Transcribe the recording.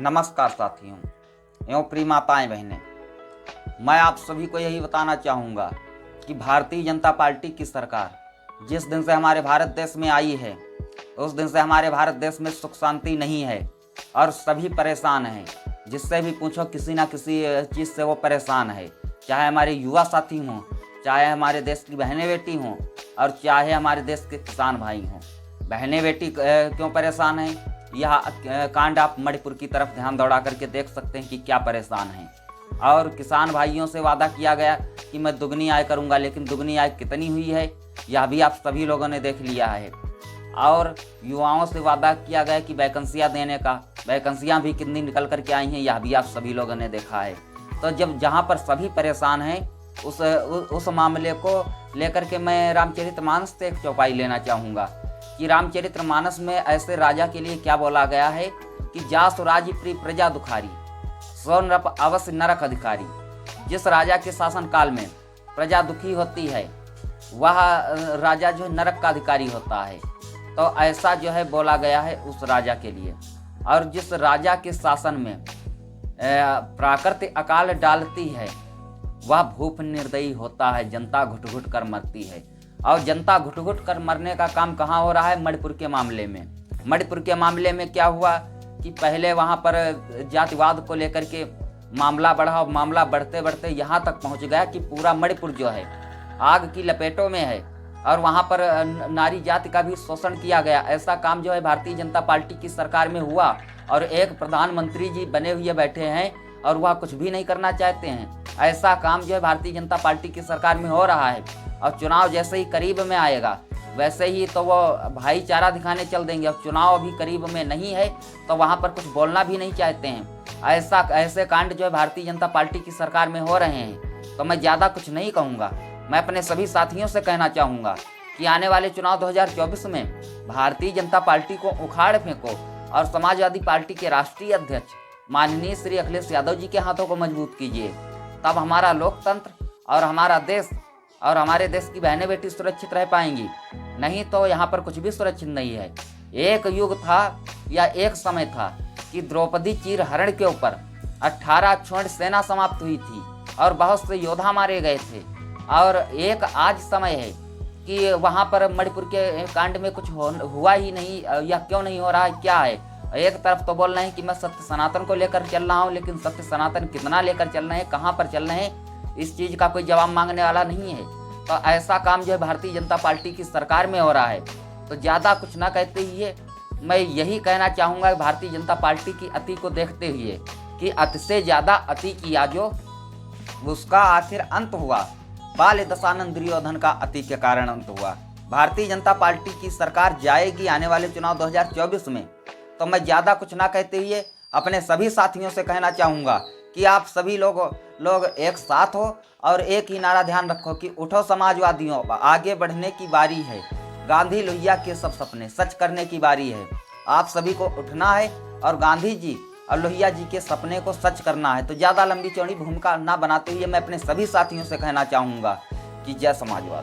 नमस्कार साथियों एवं प्रिय माताएं बहनें, मैं आप सभी को यही बताना चाहूँगा कि भारतीय जनता पार्टी की सरकार जिस दिन से हमारे भारत देश में आई है उस दिन से हमारे भारत देश में सुख शांति नहीं है और सभी परेशान हैं। जिससे भी पूछो किसी ना किसी चीज़ से वो परेशान है, चाहे हमारे युवा साथी हों, चाहे हमारे देश की बहनें बेटी हों और चाहे हमारे देश के किसान भाई हों। बहनें बेटी क्यों परेशान हैं, यह कांड आप मणिपुर की तरफ ध्यान दौड़ा करके देख सकते हैं कि क्या परेशान हैं। और किसान भाइयों से वादा किया गया कि मैं दुगनी आय करूंगा, लेकिन दुगनी आय कितनी हुई है यह भी आप सभी लोगों ने देख लिया है। और युवाओं से वादा किया गया कि वैकेंसियां देने का, वैकेंसियां भी कितनी निकल करके आई हैं यह भी आप सभी लोगों ने देखा है। तो जब जहां पर सभी परेशान हैं उस मामले को लेकर के मैं रामचरितमानस से एक चौपाई लेना चाहूँगा कि रामचरितमानस में ऐसे राजा के लिए क्या बोला गया है कि जासु राज प्रिय प्रजा दुखारी, सो नृप अवश्य नरक अधिकारी। जिस राजा के शासन काल में प्रजा दुखी होती है वह राजा जो है नरक का अधिकारी होता है। तो ऐसा जो है बोला गया है उस राजा के लिए। और जिस राजा के शासन में प्रकृति अकाल डालती है वह भूप निर्दयी होता है, जनता घुट घुट कर मरती है। और जनता घुट घुट कर मरने का काम कहाँ हो रहा है? मणिपुर के मामले में। मणिपुर के मामले में क्या हुआ कि पहले वहाँ पर जातिवाद को लेकर के मामला बढ़ा और मामला बढ़ते बढ़ते यहाँ तक पहुँच गया कि पूरा मणिपुर जो है आग की लपेटों में है और वहाँ पर नारी जाति का भी शोषण किया गया। ऐसा काम जो है भारतीय जनता पार्टी की सरकार में हुआ और एक प्रधानमंत्री जी बने हुए बैठे हैं और वह कुछ भी नहीं करना चाहते हैं। ऐसा काम जो है भारतीय जनता पार्टी की सरकार में हो रहा है। और चुनाव जैसे ही करीब में आएगा वैसे ही तो वो भाईचारा दिखाने चल देंगे। और चुनाव अभी करीब में नहीं है तो वहाँ पर कुछ बोलना भी नहीं चाहते हैं। ऐसे कांड जो है भारतीय जनता पार्टी की सरकार में हो रहे हैं। तो मैं ज़्यादा कुछ नहीं कहूँगा, मैं अपने सभी साथियों से कहना चाहूँगा कि आने वाले चुनाव 2024 में भारतीय जनता पार्टी को उखाड़ फेंको और समाजवादी पार्टी के राष्ट्रीय अध्यक्ष माननीय श्री अखिलेश यादव जी के हाथों को मजबूत कीजिए। तब हमारा लोकतंत्र और हमारा देश और हमारे देश की बहनें बेटी सुरक्षित रह पाएंगी। नहीं तो यहाँ पर कुछ भी सुरक्षित नहीं है। एक युग था या एक समय था कि द्रौपदी चीर हरण के ऊपर 18 स्वर्ण सेना समाप्त हुई थी और बहुत से योद्धा मारे गए थे। और एक आज समय है कि वहाँ पर मणिपुर के कांड में कुछ हुआ ही नहीं या क्यों नहीं हो रहा है, क्या है? एक तरफ तो बोल रहे हैं कि मैं सत्य सनातन को लेकर चल रहा हूँ, लेकिन सत्य सनातन कितना लेकर चल रहे हैं, कहाँ पर चल रहे हैं, इस चीज़ का कोई जवाब मांगने वाला नहीं है। तो ऐसा काम जो है भारतीय जनता पार्टी की सरकार में हो रहा है। तो ज़्यादा कुछ ना कहते हुए मैं यही कहना चाहूँगा भारतीय जनता पार्टी की अति को देखते हुए कि अति से ज़्यादा अति किया जो उसका आखिर अंत हुआ। बाल दशानंद दुर्योधन का अति के कारण अंत हुआ। भारतीय जनता पार्टी की सरकार जाएगी आने वाले चुनाव 2024 में। तो मैं ज़्यादा कुछ ना कहते हुए अपने सभी साथियों से कहना चाहूँगा कि आप सभी लोग एक साथ हो और एक ही नारा ध्यान रखो कि उठो समाजवादियों, आगे बढ़ने की बारी है। गांधी लोहिया के सब सपने सच करने की बारी है। आप सभी को उठना है और गांधी जी और लोहिया जी के सपने को सच करना है। तो ज़्यादा लंबी चौड़ी भूमिका ना बनाते हुए मैं अपने सभी साथियों से कहना चाहूँगा कि जय समाजवाद।